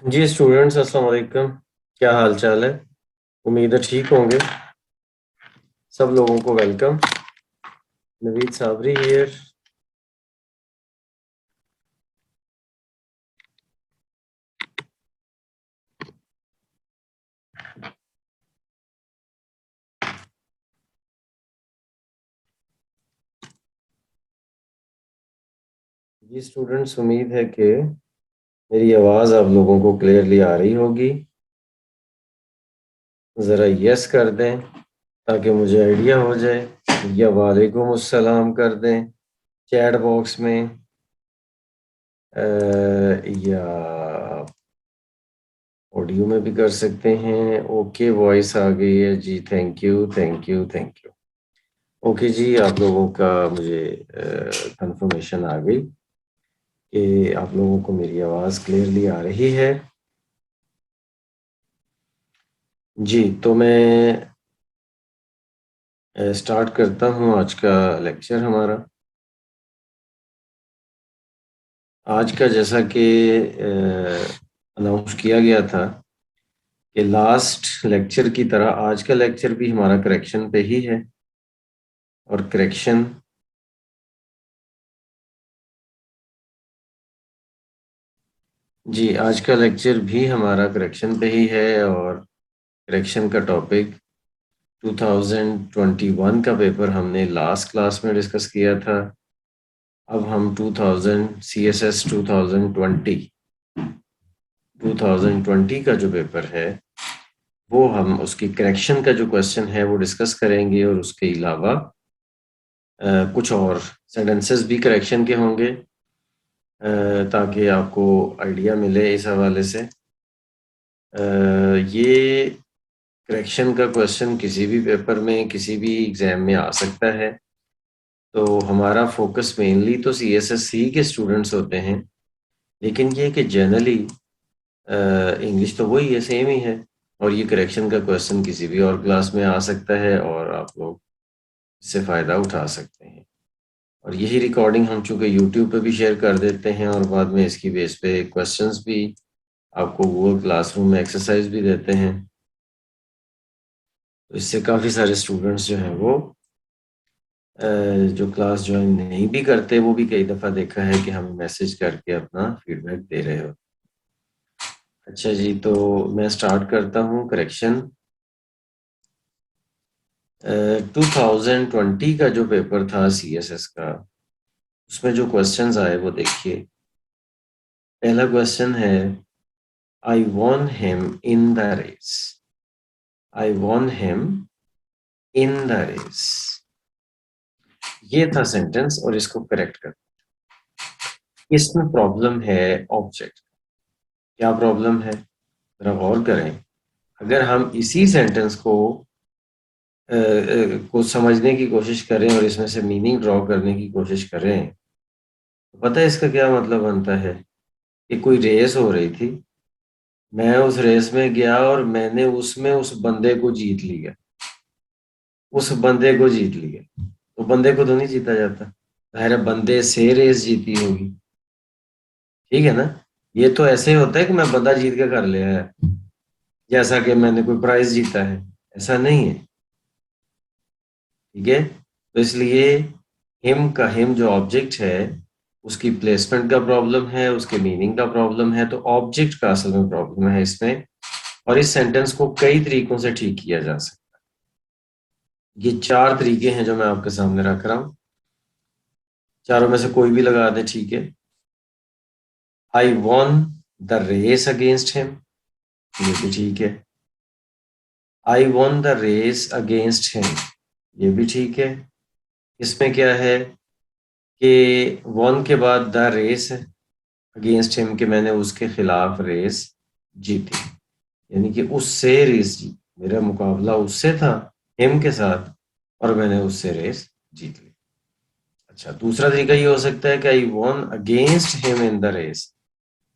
जी students, अस्सलाम वालेकुम। क्या हाल चाल है? उम्मीद है ठीक होंगे। सब लोगों को वेलकम। नवीद साबरी हियर। जी स्टूडेंट्स, उम्मीद है कि मेरी आवाज़ आप लोगों को क्लियरली आ रही होगी। ज़रा यस कर दें ताकि मुझे आइडिया हो जाए, या वालेकुम अस्सलाम कर दें चैट बॉक्स में। या ऑडियो में भी कर सकते हैं। ओके, वॉइस आ गई है जी। Thank you thank you thank you. Okay जी, आप लोगों का मुझे कंफर्मेशन आ गई कि आप लोगों को मेरी आवाज़ क्लियरली आ रही है। जी, तो मैं स्टार्ट करता हूँ आज का लेक्चर हमारा। आज का जैसा कि अनाउंस किया गया था कि लास्ट लेक्चर की तरह आज का लेक्चर भी हमारा करेक्शन पे ही है। और करेक्शन जी, आज का लेक्चर भी हमारा करेक्शन पे ही है। और करेक्शन का टॉपिक 2021 का पेपर हमने लास्ट क्लास में डिस्कस किया था। अब हम 2000 CSS 2020 का जो पेपर है वो हम उसकी करेक्शन का जो क्वेश्चन है वो डिस्कस करेंगे। और उसके अलावा कुछ और सेंटेंसेस भी करेक्शन के होंगे, ताकि आपको आइडिया मिले इस हवाले से। ये करेक्शन का क्वेश्चन किसी भी पेपर में, किसी भी एग्ज़ाम में आ सकता है। तो हमारा फोकस मेनली तो CSSC के स्टूडेंट्स होते हैं, लेकिन ये कि जनरली इंग्लिश तो वही है, सेम ही है। और ये करेक्शन का क्वेश्चन किसी भी और क्लास में आ सकता है और आप लोग इससे फ़ायदा उठा सकते हैं। और यही रिकॉर्डिंग हम चूँकि यूट्यूब पे भी शेयर कर देते हैं और बाद में इसकी बेस पे क्वेश्चंस भी आपको गूगल क्लासरूम में एक्सरसाइज भी देते हैं। तो इससे काफ़ी सारे स्टूडेंट्स जो हैं वो जो क्लास ज्वाइन नहीं भी करते, वो भी कई दफ़ा देखा है कि हमें मैसेज करके अपना फीडबैक दे रहे हो। अच्छा जी, तो मैं स्टार्ट करता हूँ करेक्शन। 2020 का जो पेपर था CSS का, उसमें जो क्वेश्चंस आए वो देखिए। पहला क्वेश्चन है, I won him in the race. I won him in the race, ये था सेंटेंस। और इसको करेक्ट कर, इसमें प्रॉब्लम है ऑब्जेक्ट। क्या प्रॉब्लम है, जरा गौर करें। अगर हम इसी सेंटेंस को समझने की कोशिश करें और इसमें से मीनिंग ड्रॉ करने की कोशिश करें, तो पता है इसका क्या मतलब बनता है कि कोई रेस हो रही थी, मैं उस रेस में गया और मैंने उसमें उस बंदे को जीत लिया। उस बंदे को जीत लिया, तो बंदे को तो नहीं जीता जाता, जाहिर है बंदे से रेस जीती होगी। ठीक है ना? ये तो ऐसे होता है कि मैं बंदा जीत के कर लिया है, जैसा कि मैंने कोई प्राइज जीता है। ऐसा नहीं है। ठीक है? तो इसलिए हिम जो ऑब्जेक्ट है, उसकी प्लेसमेंट का प्रॉब्लम है, उसके मीनिंग का प्रॉब्लम है। तो ऑब्जेक्ट का असल में प्रॉब्लम है इसमें। और इस सेंटेंस को कई तरीकों से ठीक किया जा सकता है। ये 4 तरीके हैं जो मैं आपके सामने रख रहा हूँ। चारों में से कोई भी लगा दे, ठीक है। I won the race against him, ये भी ठीक है। I won the race against him, ये भी ठीक है। इसमें क्या है कि वॉन के बाद द रेस है, अगेंस्ट हिम के मैंने उसके खिलाफ रेस जीती, यानी कि उससे रेस जीती। मेरा मुकाबला उससे था, हिम के साथ, और मैंने उससे रेस जीत ली। अच्छा, दूसरा तरीका ये हो सकता है कि I won against him in the race,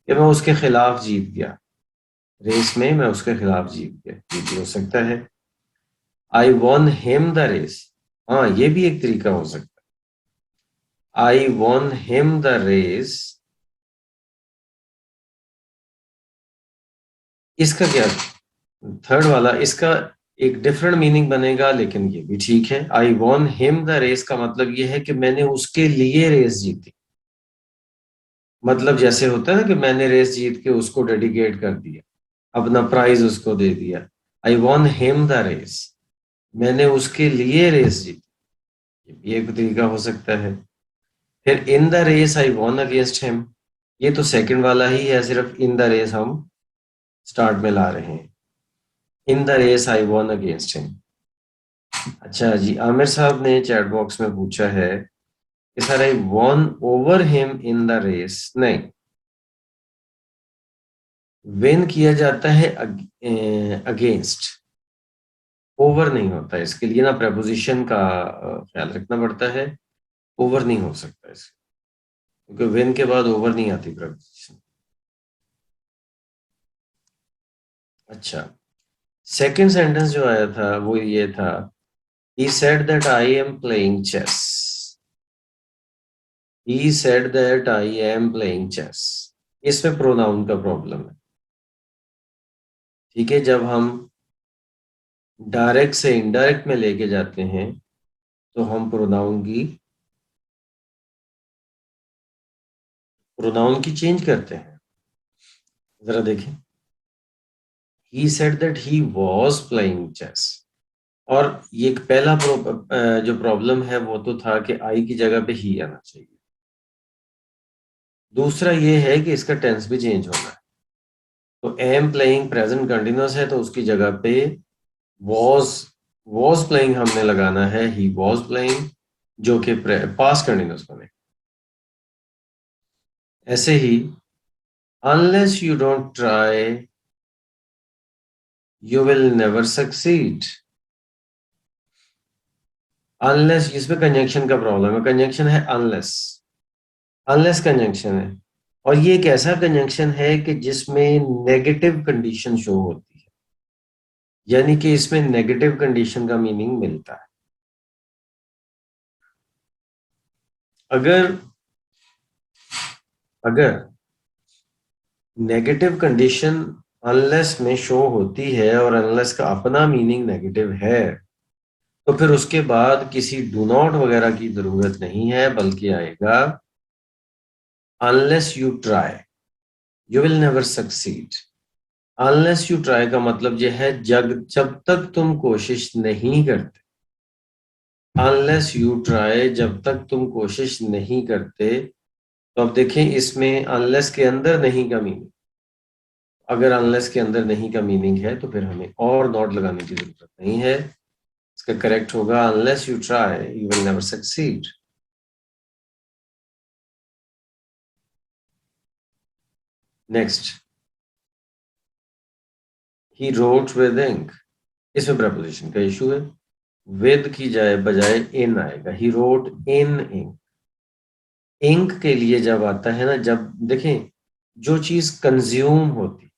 कि मैं उसके खिलाफ जीत गया, रेस में मैं उसके खिलाफ जीत गया, ये भी हो सकता है। I won him the race, हाँ ये भी एक तरीका हो सकता है। I won him the race इसका क्या, थर्ड वाला, इसका एक डिफरेंट मीनिंग बनेगा, लेकिन ये भी ठीक है। I won him the race का मतलब ये है कि मैंने उसके लिए रेस जीती। मतलब जैसे होता है ना कि मैंने रेस जीत के उसको डेडिकेट कर दिया, अपना प्राइज उसको दे दिया। आई वॉन हिम द रेस, मैंने उसके लिए रेस जीती, ये भी एक तरीका हो सकता है। फिर in the race I won against him, ये तो सेकंड वाला ही है, सिर्फ इन द रेस हम स्टार्ट में ला रहे हैं। In the race I won against him. अच्छा जी, आमिर साहब ने चैट बॉक्स में पूछा है कि sir I won over him in the race, नहीं, विन किया जाता है अगेंस्ट, ओवर नहीं होता। इसके लिए ना प्रपोजिशन का ख्याल रखना पड़ता है, ओवर नहीं हो सकता इसके, क्योंकि विन के बाद ओवर नहीं आती प्रपोजिशन। अच्छा, सेकंड सेंटेंस जो आया था वो ये था, he said that I am playing chess, he said that I am playing chess। इसमें प्रोनाउन का प्रॉब्लम है। ठीक है, जब हम डायरेक्ट से इनडायरेक्ट में लेके जाते हैं तो हम प्रोनाउन की चेंज करते हैं। जरा देखें, he said that he was playing chess, और ये एक पहला जो प्रॉब्लम है वो तो था कि आई की जगह पे ही आना चाहिए। दूसरा ये है कि इसका टेंस भी चेंज होना है। तो एम प्लेइंग प्रेजेंट कंटिन्यूअस है, तो उसकी जगह पे वॉज वॉज प्लेइंग हमने लगाना है, ही वॉज प्लेइंग, जो कि पास्ट कंटिन्यूअस बने। ऐसे ही unless you don't try you will never succeed. Unless, इसमें कंजंक्शन का प्रॉब्लम है, कंजंक्शन है अनलेस, अनलेस कंजंक्शन है, और ये एक ऐसा कंजंक्शन है कि जिसमें नेगेटिव कंडीशन शो होती है, यानी कि इसमें नेगेटिव कंडीशन का मीनिंग मिलता है। अगर अगर नेगेटिव कंडीशन अनलेस में शो होती है और अनलेस का अपना मीनिंग नेगेटिव है, तो फिर उसके बाद किसी डू नॉट वगैरह की जरूरत नहीं है, बल्कि आएगा unless you try you will never succeed. Unless you try का मतलब यह है जब जब तक तुम कोशिश नहीं करते। अनलेस यू ट्राई, जब तक तुम कोशिश नहीं करते। तो अब देखें, इसमें अनलेस के अंदर नहीं का मीनिंग, अगर अनलेस के अंदर नहीं का मीनिंग है तो फिर हमें और नॉट लगाने की जरूरत नहीं है। इसका करेक्ट होगा unless you try you will never succeed. Next, he wrote with ink, इसमें प्रपोजिशन का इशू है। विद की जाए बजाय इन आएगा, he wrote in ink. Ink के लिए जब आता है ना, जब देखें जो चीज कंज्यूम होती,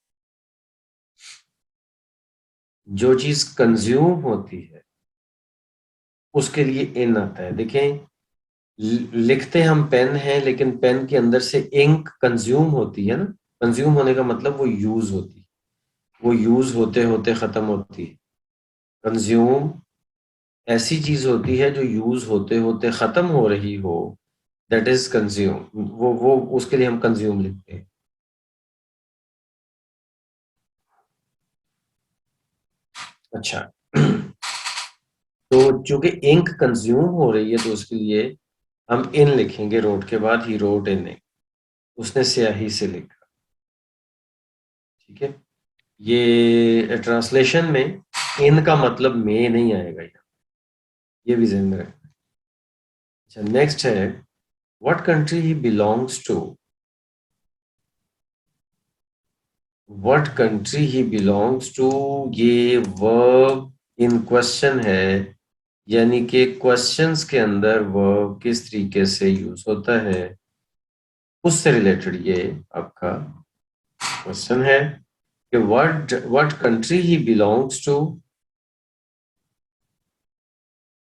जो चीज कंज्यूम होती है उसके लिए इन आता है। देखें, लिखते हम पेन है, लेकिन पेन के अंदर से इंक कंज्यूम होती है ना, कंज्यूम होने का मतलब वो यूज होती है, वो यूज होते होते खत्म होती है। कंज्यूम ऐसी चीज होती है जो यूज होते होते खत्म हो रही हो, दैट इज कंज्यूम। वो उसके लिए हम कंज्यूम लिखते हैं। अच्छा, तो चूंकि इंक कंज्यूम हो रही है तो उसके लिए हम इन लिखेंगे, रोट के बाद, ही रोट इन इंक, उसने स्याही से लिखा। ठीक है, ये ट्रांसलेशन में इन का मतलब में नहीं आएगा यहाँ, ये भी ध्यान में रखना। अच्छा, नेक्स्ट है what country he belongs to. What country he belongs to, ये वर्ब इन क्वेश्चन है, यानी कि क्वेश्चंस के अंदर वर्ब किस तरीके से यूज होता है उससे रिलेटेड ये आपका क्वेश्चन है कि what country he belongs to,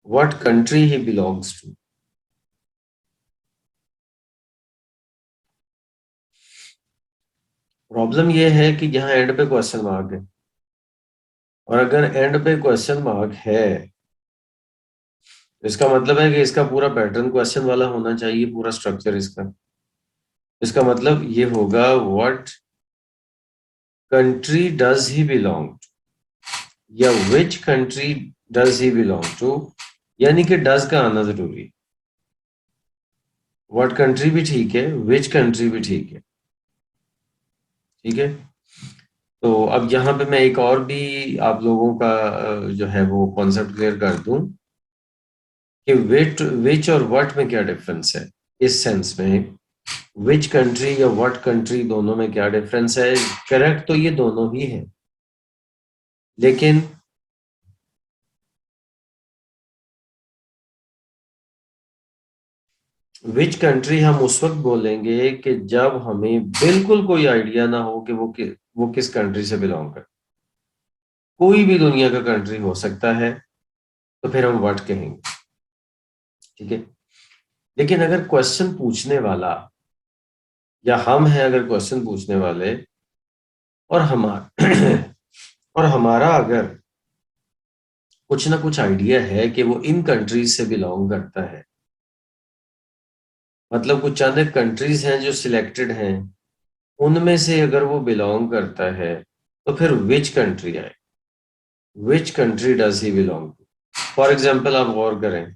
what country he belongs to. Problem ये है कि यहाँ एंड पे क्वेश्चन मार्क है, और अगर एंड पे क्वेश्चन मार्क है तो इसका मतलब है कि इसका पूरा पैटर्न क्वेश्चन वाला होना चाहिए, पूरा स्ट्रक्चर इसका। इसका मतलब ये होगा, what country does he belong to, या which country does he belong to, यानी कि डज का आना जरूरी है। व्हाट कंट्री भी ठीक है, विच कंट्री भी ठीक है। ठीक है, तो अब यहाँ पे मैं एक और भी आप लोगों का जो है वो कॉन्सेप्ट क्लियर कर दूं कि विच और व्हाट में क्या डिफरेंस है। इस सेंस में विच कंट्री या व्हाट कंट्री दोनों में क्या डिफरेंस है। करेक्ट तो ये दोनों ही है, लेकिन विच कंट्री हम उस वक्त बोलेंगे कि जब हमें बिल्कुल कोई आइडिया ना हो कि वो किस कंट्री से बिलोंग कर। कोई भी दुनिया का कंट्री हो सकता है, तो फिर हम व्हाट कहेंगे। ठीक है, लेकिन अगर क्वेश्चन पूछने वाला या हम हैं, अगर क्वेश्चन पूछने वाले और हमारा और हमारा अगर कुछ ना कुछ आइडिया है कि वो इन कंट्रीज से बिलोंग करता है, मतलब कुछ चंद कंट्रीज हैं जो सिलेक्टेड हैं, उनमें से अगर वो बिलोंग करता है, तो फिर विच कंट्री आए, which country does he belong to. For example आप गौर करें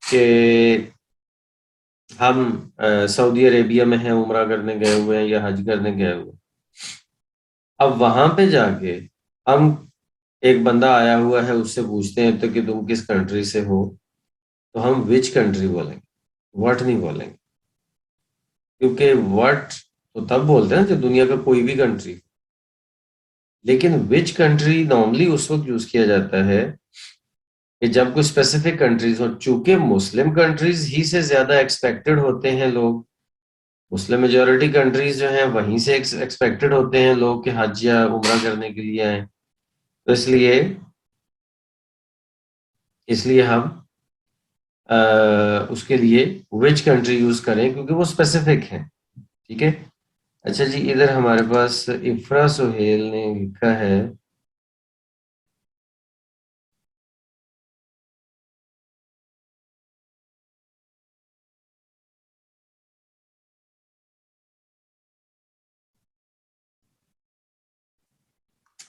कि हम सऊदी अरेबिया में हैं, उम्रा करने गए हुए हैं या हज करने गए हुए हैं। अब वहां पे जाके हम, एक बंदा आया हुआ है, उससे पूछते हैं तो कि तुम किस कंट्री से हो, तो हम विच कंट्री बोलेंगे, व्हाट नहीं बोलेंगे। क्योंकि व्हाट तो तब बोलते हैं जब दुनिया का कोई भी कंट्री, लेकिन विच कंट्री नॉर्मली उस वक्त यूज किया जाता है कि जब कुछ स्पेसिफिक कंट्रीज हो। चूंकि मुस्लिम कंट्रीज ही से ज्यादा एक्सपेक्टेड होते हैं लोग, मुस्लिम मेजोरिटी कंट्रीज जो हैं वहीं से एक्सपेक्टेड होते हैं लोग कि हज या उम्रा करने के लिए आए, तो इसलिए इसलिए हम उसके लिए विच कंट्री यूज करें, क्योंकि वो स्पेसिफिक है। ठीक है, अच्छा जी, इधर हमारे पास इफ्रा सुहेल ने लिखा है,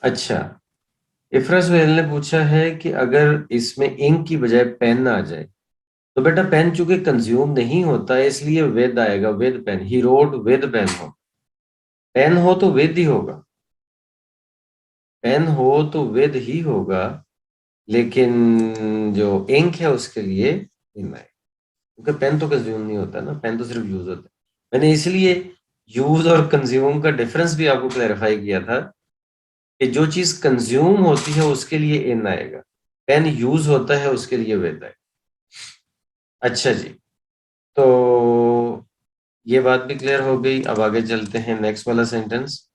अच्छा, इफ्रा सुहेल ने पूछा है कि अगर इसमें इंक की बजाय पेन आ जाए, तो बेटा पेन चूंकि कंज्यूम नहीं होता है इसलिए विद आएगा, with pen, he wrote with pen. हो, पेन हो तो विद ही होगा, पेन हो तो विद ही होगा, लेकिन जो इंक है उसके लिए इन आएगा, क्योंकि पेन तो कंज्यूम नहीं होता ना, पेन तो सिर्फ यूज होता है। मैंने इसलिए यूज और कंज्यूम का डिफरेंस भी आपको क्लैरिफाई किया था कि जो चीज कंज्यूम होती है उसके लिए इन आएगा, पेन यूज होता है उसके लिए विद आएगा। अच्छा जी, तो ये बात भी क्लियर हो गई। अब आगे चलते हैं, नेक्स्ट वाला सेंटेंस।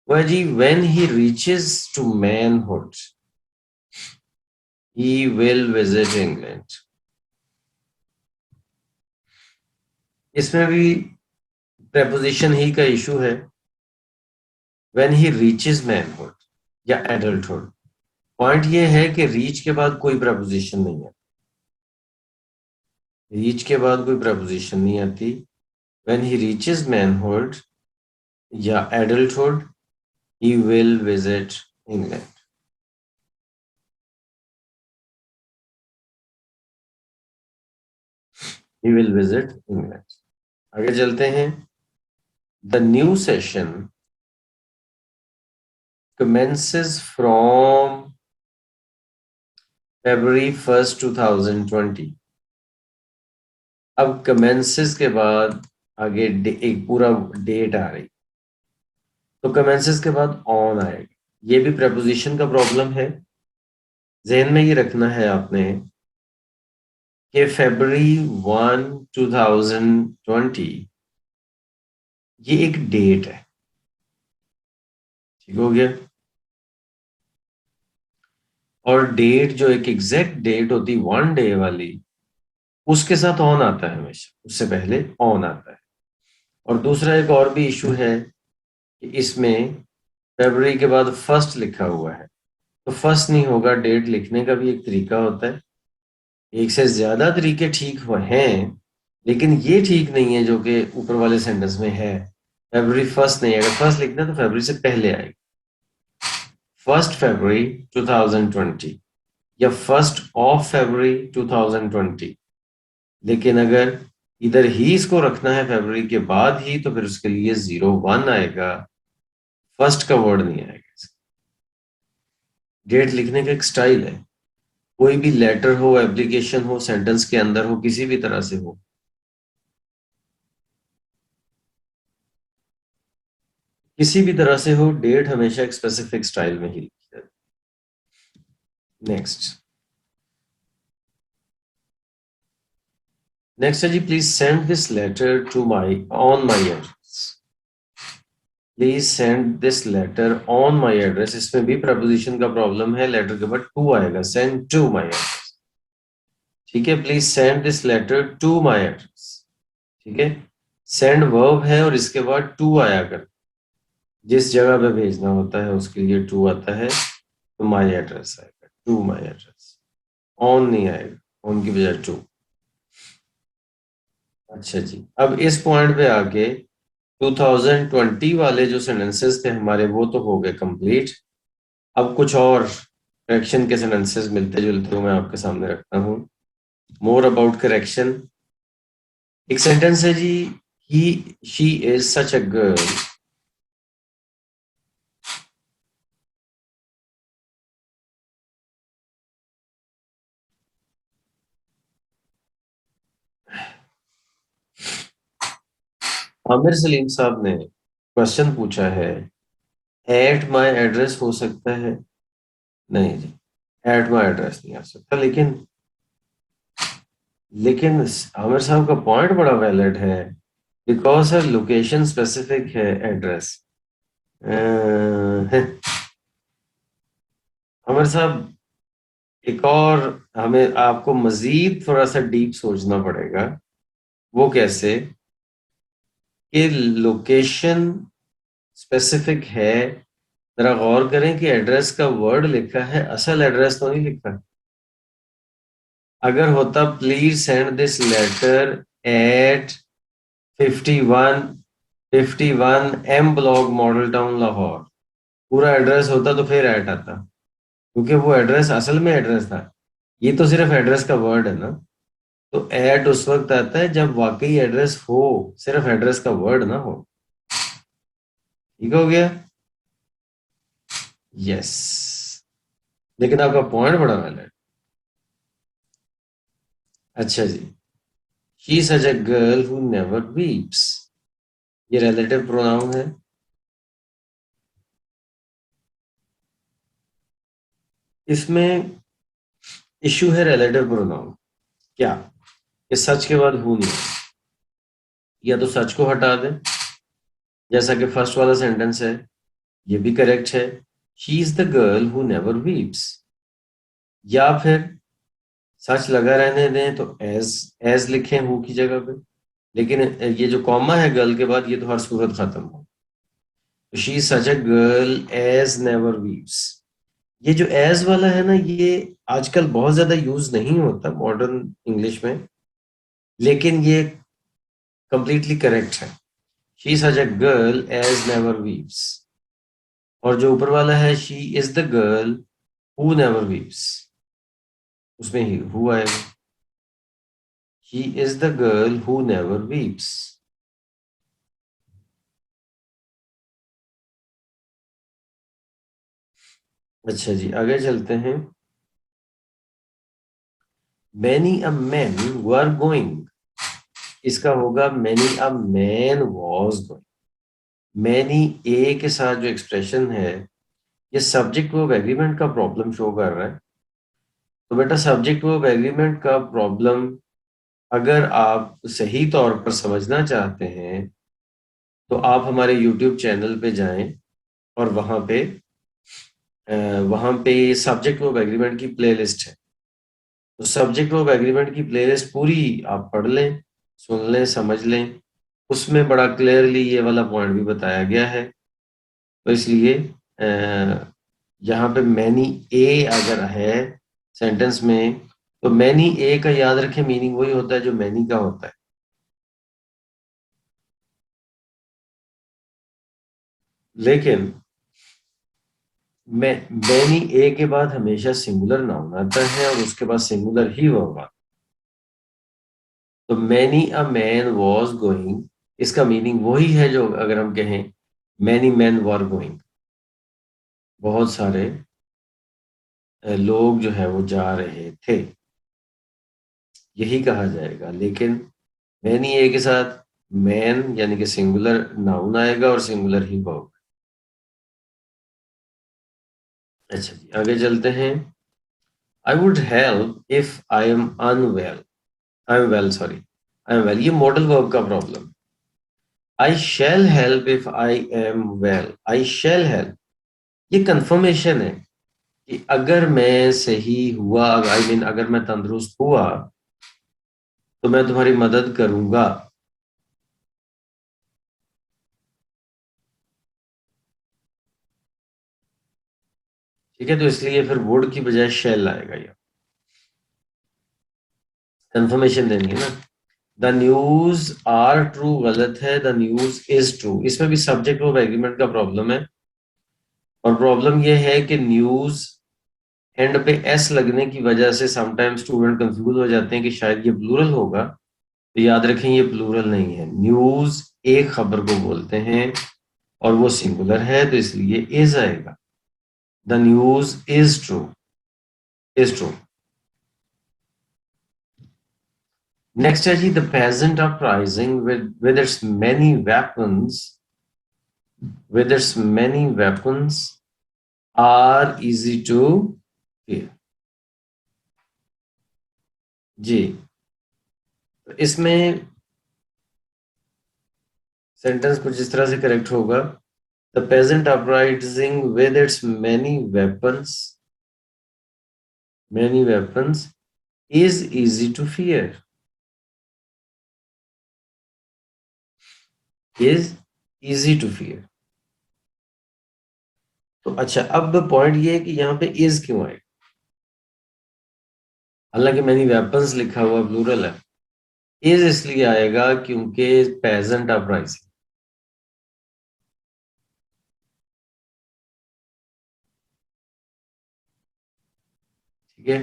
वह जी, when he reaches to manhood he will visit England. इसमें भी प्रेपोजिशन ही का इशू है। व्हेन ही रीचेस मैनहुड या एडल्टहुड, पॉइंट ये है कि रीच के बाद कोई प्रेपोजिशन नहीं है, रीच के बाद कोई प्रेपोजिशन नहीं आती। व्हेन ही रीचेस मैनहुड या adulthood he will visit England. He will visit England. आगे चलते हैं। The new session commences from February 1st 2020। अब commences के बाद आगे एक पूरा डेट आ रही, तो commences के बाद ऑन आएगा। ये भी preposition का प्रॉब्लम है, जहन में ये रखना है आपने कि February 1 2020 ये एक डेट है। ठीक हो गया, और डेट जो एक एग्जैक्ट डेट होती 1 डे वाली, उसके साथ ऑन आता है हमेशा, उससे पहले ऑन आता है। और दूसरा एक और भी इशू है कि इसमें फरवरी के बाद फर्स्ट लिखा हुआ है, तो फर्स्ट नहीं होगा। डेट लिखने का भी एक तरीका होता है, एक से ज्यादा तरीके ठीक हैं, लेकिन ये ठीक नहीं है जो कि ऊपर वाले सेंटेंस में है। फरवरी फर्स्ट नहीं है, अगर फर्स्ट लिखना है तो फरवरी से पहले आएगी, 1 फरवरी 2020 या 1 फरवरी 2020। लेकिन अगर इधर ही इसको रखना है फरवरी के बाद ही, तो फिर उसके लिए 01 आएगा, फर्स्ट का वर्ड नहीं आएगा। डेट लिखने का एक स्टाइल है, कोई भी लेटर हो, एप्लीकेशन हो, सेंटेंस के अंदर हो, किसी भी तरह से हो, किसी भी तरह से हो, डेट हमेशा एक स्पेसिफिक स्टाइल में ही लिखी जाती है। नेक्स्ट है जी, please send this letter to my on my address. Please send this letter on my address, इसमें भी प्रपोजिशन का प्रॉब्लम है, लेटर के बाद टू आएगा, सेंड टू माई एड्रेस। ठीक है, please send this letter to my address. ठीक है, सेंड वर्ब है और इसके बाद टू आया कर, जिस जगह पे भेजना होता है उसके लिए टू आता है, तो माई एड्रेस आएगा, टू माई एड्रेस। ऑन नहीं आएगा, ऑन की बजाय टू। अच्छा जी, अब इस पॉइंट पे आके 2020 वाले जो सेंटेंसेस थे हमारे, वो तो हो गए कंप्लीट। अब कुछ और करेक्शन के सेंटेंसेस मिलते जुलते हुए मैं आपके सामने रखता हूँ। More about correction. एक सेंटेंस है जी, he she is such a girl. Aamir Saleem साहब ने क्वेश्चन पूछा है, एट माई एड्रेस हो सकता है? नहीं जी, एट माई एड्रेस नहीं आ सकता, लेकिन आमिर साहब का पॉइंट बड़ा वैलिड है, बिकॉज सर लोकेशन स्पेसिफिक है एड्रेस। आमिर साहब, एक और हमें आपको मजीद थोड़ा सा डीप सोचना पड़ेगा। वो कैसे कि लोकेशन स्पेसिफिक है? जरा गौर करें कि एड्रेस का वर्ड लिखा है, असल एड्रेस तो नहीं लिखा। अगर होता please send this letter at 51 M block model town Lahore, पूरा एड्रेस होता तो फिर ऐड आता, क्योंकि वो एड्रेस असल में एड्रेस था। ये तो सिर्फ एड्रेस का वर्ड है ना, तो ऐड उस वक्त आता है जब वाकई एड्रेस हो, सिर्फ एड्रेस का वर्ड ना हो। ठीक हो गया? यस, लेकिन आपका पॉइंट बड़ा वैलिड है। अच्छा जी, she such a girl who never weeps, ये रिलेटिव प्रोनाउन है। इसमें इश्यू है रिलेटिव प्रोनाउन। क्या ये सच के बाद हु नहीं है? या तो सच को हटा दें, जैसा कि फर्स्ट वाला सेंटेंस है, ये भी करेक्ट है, she is the girl who never weeps. या फिर सच लगा रहने दें, तो एज लिखें हु की जगह पे, लेकिन ये जो कॉमा है गर्ल के बाद, ये तो हर सूरत खत्म हो। She is such a girl as never weeps, ये जो एज वाला है ना, ये आजकल बहुत ज्यादा यूज नहीं होता मॉडर्न इंग्लिश में, लेकिन ये कंप्लीटली करेक्ट है। She is such a girl as never weeps. और जो ऊपर वाला है, she is the girl who never weeps, उसमें ही हु आएगा। She is the girl who never weeps. अच्छा जी, आगे चलते हैं। Many a man were going, इसका होगा many a man was going. Many a के साथ जो एक्सप्रेशन है, ये सब्जेक्ट वर्ब एग्रीमेंट का प्रॉब्लम शो कर रहा है। तो बेटा सब्जेक्ट वर्ब एग्रीमेंट का प्रॉब्लम अगर आप सही तौर पर समझना चाहते हैं, तो आप हमारे यूट्यूब चैनल पे जाएं और वहां पे सब्जेक्ट वर्ब एग्रीमेंट की प्लेलिस्ट है। तो सब्जेक्ट वर्ब एग्रीमेंट की प्लेलिस्ट पूरी आप पढ़ लें, सुन लें, समझ लें। उसमें बड़ा क्लियरली ये वाला पॉइंट भी बताया गया है तो इसलिए यहाँ पे मैनी ए अगर है सेंटेंस में, तो मैनी ए का याद रखें मीनिंग वही होता है जो मैनी का होता है। लेकिन मैनी ए के बाद हमेशा सिंगुलर नाउन आता है और उसके बाद सिंगुलर ही वर्ब आता है। तो many a man was going, इसका मीनिंग वही है जो अगर हम कहें मैनी मैन वर गोइंग, बहुत सारे लोग जो है वो जा रहे थे, यही कहा जाएगा। लेकिन मैनी ए के साथ मैन यानी कि सिंगुलर नाउन आएगा और सिंगुलर ही वर्ब। अच्छा जी, आगे चलते हैं। I would help if I am unwell, I am well, sorry, I am well, ये मॉडल वर्ब का problem. I shall help if I am well, I shall help, ये कंफर्मेशन है कि अगर मैं सही हुआ, आई मीन अगर मैं तंदुरुस्त हुआ तो मैं तुम्हारी मदद करूंगा। ठीक है, तो इसलिए फिर वुड की बजाय शैल आएगा, ये कंफर्मेशन देनी है ना। द न्यूज आर ट्रू गलत है, द न्यूज इज ट्रू, इसमें भी सब्जेक्ट ऑफ एग्रीमेंट का प्रॉब्लम है। और प्रॉब्लम यह है कि न्यूज एंड पे एस लगने की वजह से समटाइम स्टूडेंट कंफ्यूज हो जाते हैं कि शायद ये प्लूरल होगा। तो याद रखें ये प्लूरल नहीं है, न्यूज एक खबर को बोलते हैं और वो सिंगुलर है, तो इसलिए इज आएगा। The news is true, is true. Next है जी, the peasant uprising with its many weapons, with its many weapons are easy to hear। जी, तो इसमें सेंटेंस कुछ इस तरह से करेक्ट होगा, the peasant uprising with its many weapons is easy to fear, is easy to fear। तो अच्छा, अब पॉइंट ये है कि यहाँ पे इज क्यों आए, हालांकि मैनी वेपन्स लिखा हुआ प्लूरल है। इज इसलिए आएगा क्योंकि पेजेंट अपराइजिंग, ठीक है,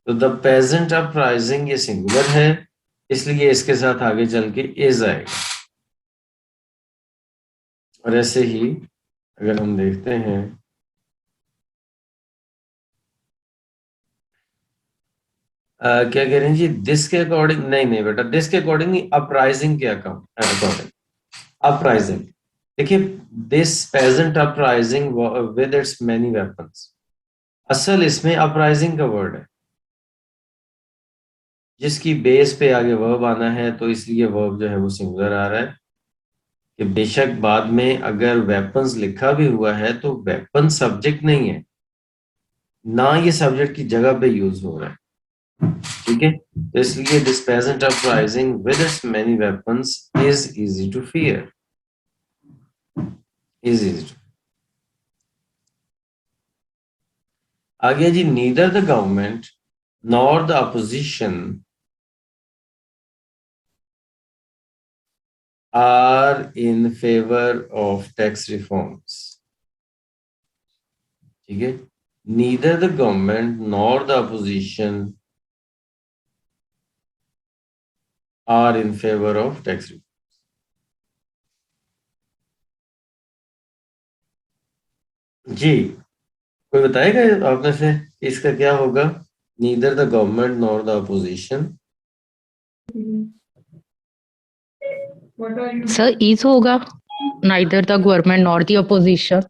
तो द पेजेंट अपराइजिंग ये सिंगुलर है, इसलिए इसके साथ आगे चल के इज आएगा। और ऐसे ही अगर हम देखते हैं, क्या कह रहे हैं जी, दिस के अकॉर्डिंग, नहीं नहीं बेटा, दिस के अकॉर्डिंग नहीं, अपराइजिंग के अकॉर्डिंग, अपराइजिंग। देखिए, this peasant uprising with its many weapons, असल इसमें अपराइजिंग का वर्ड है जिसकी बेस पे आगे वर्ब आना है, तो इसलिए वर्ब जो है वो सिंगुलर आ रहा है। कि बेशक बाद में अगर वेपन्स लिखा भी हुआ है तो वेपन सब्जेक्ट नहीं है ना, ये सब्जेक्ट की जगह पे यूज हो रहा है। ठीक है, तो इसलिए this peasant uprising with its many weapons is easy to fear, is easy to. आगे जी, neither the government nor the opposition are in favour of tax reforms. ठीक है, neither the government nor the opposition are in favour of tax reform. जी, कोई बताएगा आप में से इसका क्या होगा, neither the government nor the opposition. Sir is होगा, neither the government nor the opposition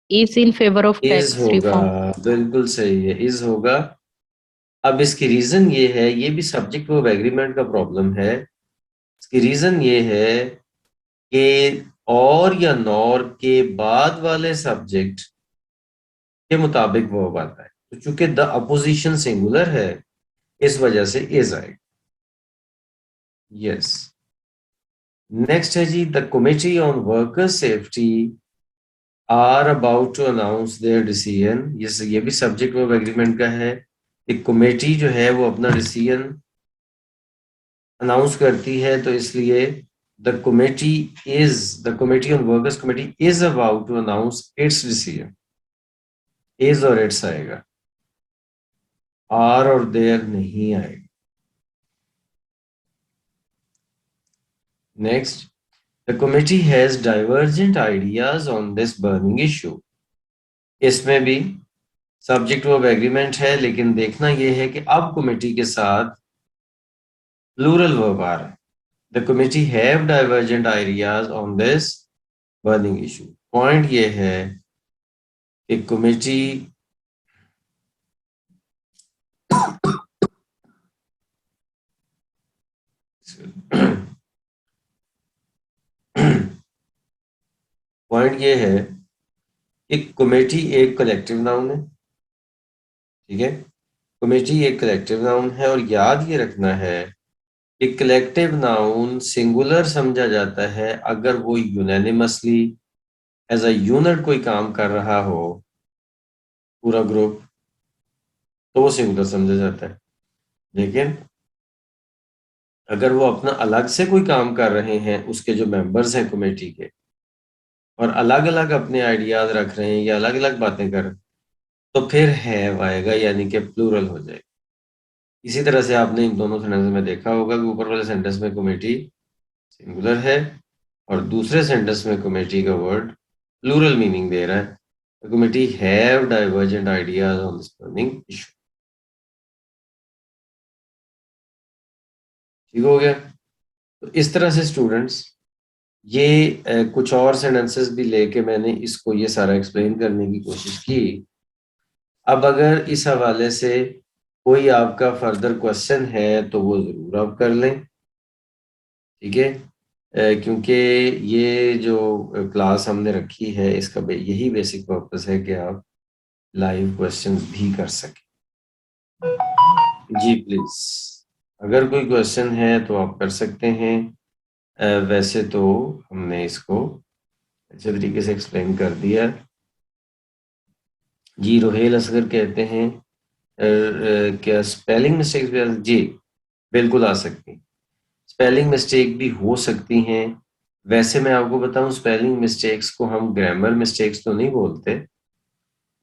is in favour of is tax होगा, रिफॉर्म। बिल्कुल सही है, इज होगा। अब इसकी रीजन ये है, ये भी सब्जेक्ट ऑफ एग्रीमेंट का प्रॉब्लम है। इसकी रीजन ये है कि और या नॉर के बाद वाले सब्जेक्ट के मुताबिक वो आता है, तो चूंकि द अपोजिशन सिंगुलर है इस वजह से इज आएगा। यस, नेक्स्ट है जी, the committee on worker safety are about to announce their decision, ये भी सब्जेक्ट ऑफ एग्रीमेंट का है। एक कमेटी जो है वो अपना डिसीजन अनाउंस करती है, तो इसलिए the committee on workers committee is about to announce its decision. Is और इट्स आएगा, आर और देयर नहीं आएगा। Next, the committee has divergent ideas on this burning issue. इसमें भी सब्जेक्ट ऑफ एग्रीमेंट है, लेकिन देखना यह है कि अब कमेटी के साथ प्लूरल वर्ब आ रहा है। The committee have divergent ideas on this burning issue. Point ये है कि कमेटी पॉइंट ये है कि कमेटी एक कलेक्टिव नाउन है, ठीक है। कमेटी एक कलेक्टिव नाउन है, और याद ये रखना है कि कलेक्टिव नाउन सिंगुलर समझा जाता है अगर वो यूनानिमसली एज अ यूनिट कोई काम कर रहा हो, पूरा ग्रुप, तो वो सिंगुलर समझा जाता है। लेकिन अगर वो अपना अलग से कोई काम कर रहे हैं, उसके जो मेंबर्स हैं कमेटी के, और अलग अलग अपने आइडियाज रख रहे हैं या अलग अलग बातें कर रहे हैं, तो फिर हैव आएगा, यानी कि प्लूरल हो जाएगा। इसी तरह से आपने इन दोनों सेंटेंस में देखा होगा कि ऊपर वाले सेंटेंस में कमेटी सिंगुलर है, और दूसरे सेंटेंस में कमेटी का वर्ड प्लूरल मीनिंग दे रहा है। The committee have divergent ideas on this burning issue. ठीक हो गया। तो इस तरह से स्टूडेंट्स, ये कुछ और सेंटेंसेस भी लेके मैंने इसको ये सारा एक्सप्लेन करने की कोशिश की। अब अगर इस हवाले से कोई आपका फर्दर क्वेश्चन है तो वो ज़रूर आप कर लें, ठीक है। क्योंकि ये जो क्लास हमने रखी है, इसका यही बेसिक पर्पस है कि आप लाइव क्वेश्चन भी कर सकें। जी प्लीज, अगर कोई क्वेश्चन है तो आप कर सकते हैं। वैसे तो हमने इसको अच्छे तरीके से एक्सप्लेन कर दिया। जी रोहेल असगर कहते हैं क्या स्पेलिंग मिस्टेक्स भी जी बिल्कुल आ सकती हैं, स्पेलिंग मिस्टेक भी हो सकती हैं। वैसे मैं आपको बताऊं, स्पेलिंग मिस्टेक्स को हम ग्रामर मिस्टेक्स तो नहीं बोलते,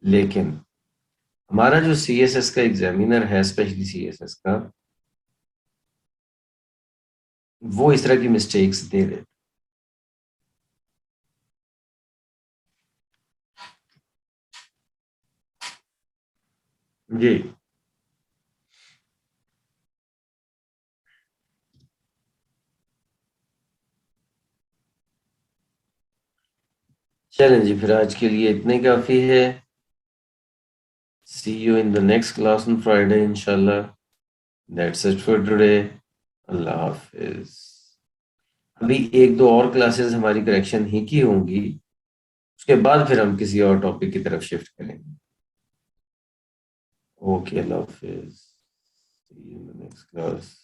लेकिन हमारा जो सीएसएस का एग्जामिनर है, स्पेशली सीएसएस का, वो इस तरह की मिस्टेक्स दे देते। जी चलें जी, फिर आज के लिए इतने काफ़ी है। See you in the next class on Friday, inshallah. That's it for today. अल्लाह हाफिज। अभी एक दो और क्लासेस हमारी करेक्शन ही की होंगी, उसके बाद फिर हम किसी और टॉपिक की तरफ शिफ्ट करेंगे। Okay, Allah Hafiz. See you in the next class.